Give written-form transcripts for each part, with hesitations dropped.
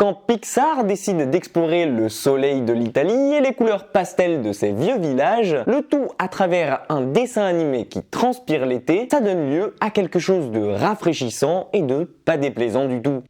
quand Pixar décide d'explorer le soleil de l'Italie et les couleurs pastel de ses vieux villages, le tout à travers un dessin animé qui transpire l'été, ça donne lieu à quelque chose de rafraîchissant et de pas déplaisant du tout.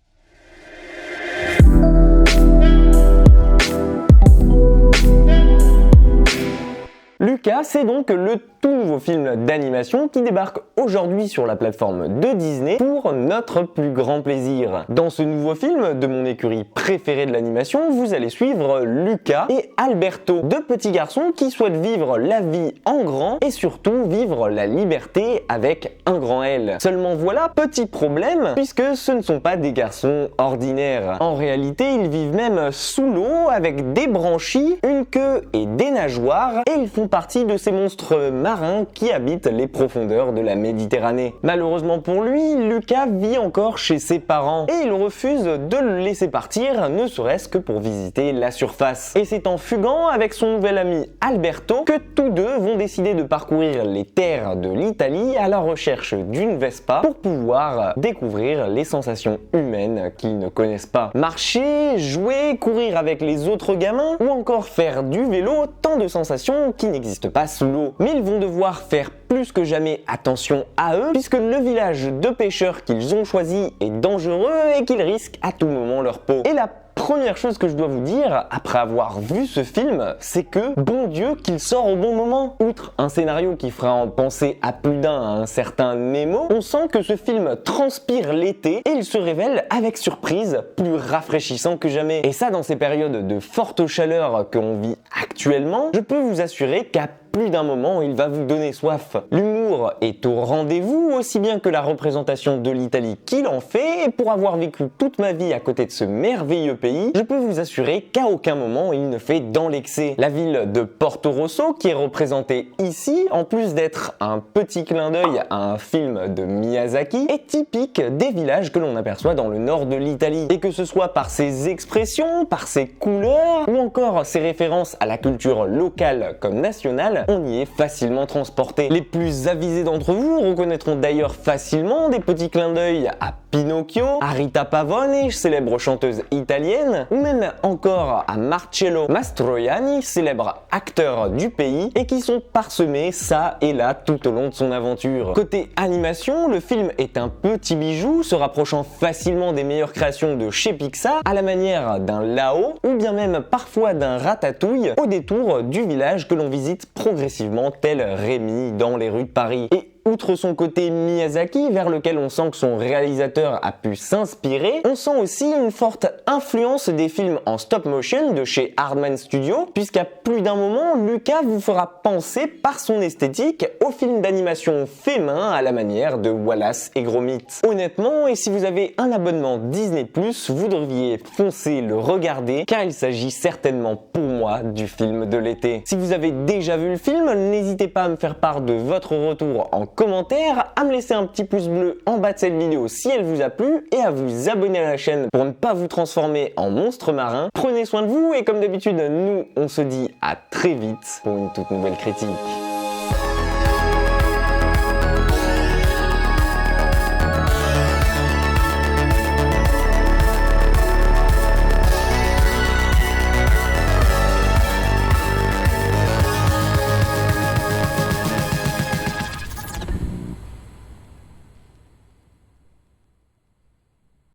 Luca, c'est donc le tout nouveau film d'animation qui débarque aujourd'hui sur la plateforme de Disney pour notre plus grand plaisir. Dans ce nouveau film de mon écurie préférée de l'animation, vous allez suivre Luca et Alberto, deux petits garçons qui souhaitent vivre la vie en grand et surtout vivre la liberté avec un grand L. Seulement voilà, petit problème, puisque ce ne sont pas des garçons ordinaires. En réalité, ils vivent même sous l'eau avec des branchies, une queue et des nageoires, et ils font partie de ces monstres marins qui habitent les profondeurs de la Méditerranée. Malheureusement pour lui, Luca vit encore chez ses parents et il refuse de le laisser partir, ne serait-ce que pour visiter la surface. Et c'est en fuguant avec son nouvel ami Alberto que tous deux vont décider de parcourir les terres de l'Italie à la recherche d'une Vespa pour pouvoir découvrir les sensations humaines qu'ils ne connaissent pas. Marcher, jouer, courir avec les autres gamins ou encore faire du vélo, tant de sensations qui n'existent pas sous l'eau. Mais ils vont devoir faire plus que jamais attention à eux puisque le village de pêcheurs qu'ils ont choisi est dangereux et qu'ils risquent à tout moment leur peau. Et la première chose que je dois vous dire, après avoir vu ce film, c'est que, bon Dieu, qu'il sort au bon moment. Outre un scénario qui fera en penser à plus d'un à un certain Nemo, on sent que ce film transpire l'été et il se révèle, avec surprise, plus rafraîchissant que jamais. Et ça, dans ces périodes de forte chaleur que l'on vit actuellement, je peux vous assurer qu'à plus d'un moment, il va vous donner soif. L'humour est au rendez-vous, aussi bien que la représentation de l'Italie qu'il en fait, et pour avoir vécu toute ma vie à côté de ce merveilleux pays, je peux vous assurer qu'à aucun moment il ne fait dans l'excès. La ville de Porto Rosso, qui est représentée ici, en plus d'être un petit clin d'œil à un film de Miyazaki, est typique des villages que l'on aperçoit dans le nord de l'Italie. Et que ce soit par ses expressions, par ses couleurs, ou encore ses références à la culture locale comme nationale, on y est facilement transporté. Les plus avisés d'entre vous reconnaîtront d'ailleurs facilement des petits clins d'œil à Pinocchio, à Rita Pavone, célèbre chanteuse italienne, ou même encore à Marcello Mastroianni, célèbre acteur du pays, et qui sont parsemés ça et là tout au long de son aventure. Côté animation, le film est un petit bijou, se rapprochant facilement des meilleures créations de chez Pixar, à la manière d'un Lao, ou bien même parfois d'un Ratatouille, au détour du village que l'on visite progressivement tel Rémi dans les rues de Paris. Et outre son côté Miyazaki, vers lequel on sent que son réalisateur a pu s'inspirer, on sent aussi une forte influence des films en stop motion de chez Aardman Studios, puisqu'à plus d'un moment, Luca vous fera penser par son esthétique aux films d'animation fait main à la manière de Wallace et Gromit. Honnêtement, et si vous avez un abonnement Disney+, vous devriez foncer le regarder, car il s'agit certainement pour moi du film de l'été. Si vous avez déjà vu le film, n'hésitez pas à me faire part de votre retour en commentaire, à me laisser un petit pouce bleu en bas de cette vidéo si elle vous a plu et à vous abonner à la chaîne pour ne pas vous transformer en monstre marin. Prenez soin de vous et comme d'habitude, nous on se dit à très vite pour une toute nouvelle critique.